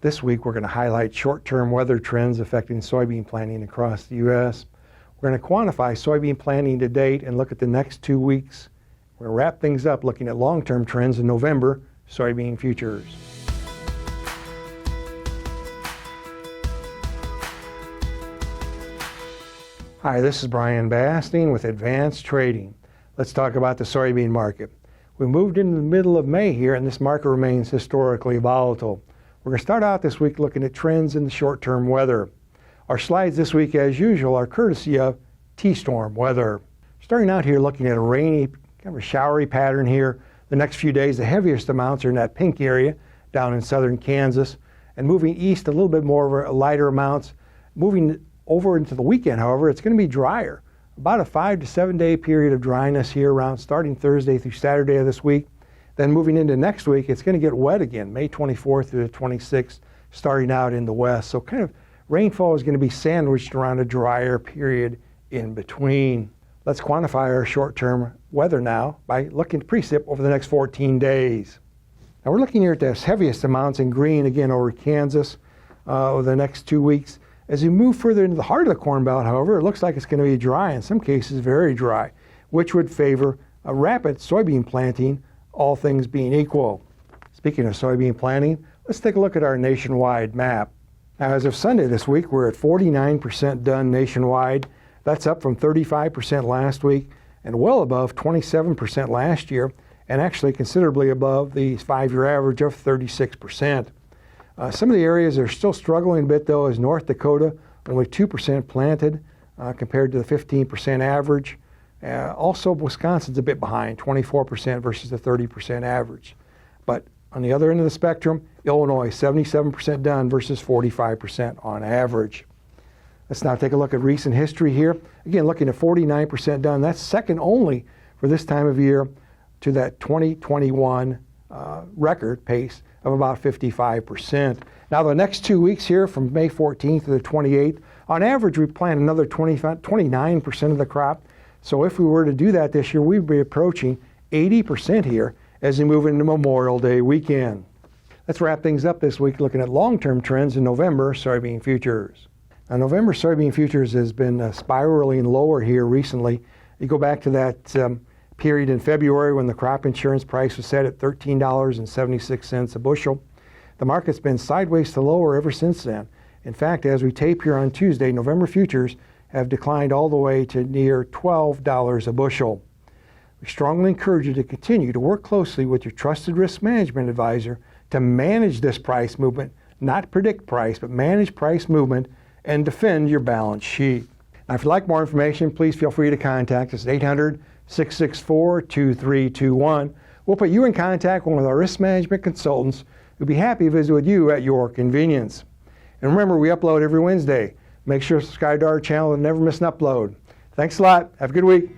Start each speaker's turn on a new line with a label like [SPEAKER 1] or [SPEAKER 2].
[SPEAKER 1] This week we're going to highlight short-term weather trends affecting soybean planting across the U.S. We're going to quantify soybean planting to date and look at the next 2 weeks. We're going to wrap things up looking at long-term trends in November soybean futures. Hi, this is Brian Basting with Advanced Trading. Let's talk about the soybean market. We moved into the middle of May here, and this market remains historically volatile. We're going to start out this week looking at trends in the short-term weather. Our slides this week, as usual, are courtesy of T-Storm weather. Starting out here looking at a rainy, kind of a showery pattern here. The next few days, the heaviest amounts are in that pink area down in southern Kansas, and moving east a little bit more lighter amounts. Moving over into the weekend, however, it's going to be drier. About a 5 to 7 day period of dryness here around starting Thursday through Saturday of this week. Then moving into next week, it's going to get wet again, May 24th through the 26th, starting out in the west. So kind of rainfall is going to be sandwiched around a drier period in between. Let's quantify our short-term weather now by looking at Precip over the next 14 days. Now we're looking here at the heaviest amounts in green again over Kansas over the next 2 weeks. As we move further into the heart of the Corn Belt, however, it looks like it's going to be dry, in some cases very dry, which would favor a rapid soybean planting, all things being equal. Speaking of soybean planting, let's take a look at our nationwide map. Now, as of Sunday this week, we're at 49% done nationwide. That's up from 35% last week and well above 27% last year, and actually considerably above the 5-year average of 36%. Some of the areas that are still struggling a bit, though, is North Dakota, only 2% planted compared to the 15% average. Also, Wisconsin's a bit behind, 24% versus the 30% average. But on the other end of the spectrum, Illinois, 77% done versus 45% on average. Let's now take a look at recent history here. Again, looking at 49% done. That's second only for this time of year to that 2021 record pace of about 55%. Now, the next 2 weeks here from May 14th to the 28th, on average, we plant another 29% of the crop. So if we were to do that this year, we'd be approaching 80% here as we move into Memorial Day weekend. Let's wrap things up this week looking at long-term trends in November soybean futures. Now, November soybean futures has been spiraling lower here recently. You go back to that period in February when the crop insurance price was set at $13.76 a bushel. The market's been sideways to lower ever since then. In fact, as we tape here on Tuesday, November futures have declined all the way to near $12 a bushel. We strongly encourage you to continue to work closely with your trusted risk management advisor to manage this price movement, not predict price, but manage price movement and defend your balance sheet. Now, if you'd like more information, please feel free to contact us at 800-664-2321. We'll put you in contact with one of our risk management consultants who'll be happy to visit with you at your convenience. And remember, we upload every Wednesday. Make sure to subscribe to our channel and never miss an upload. Thanks a lot. Have a good week.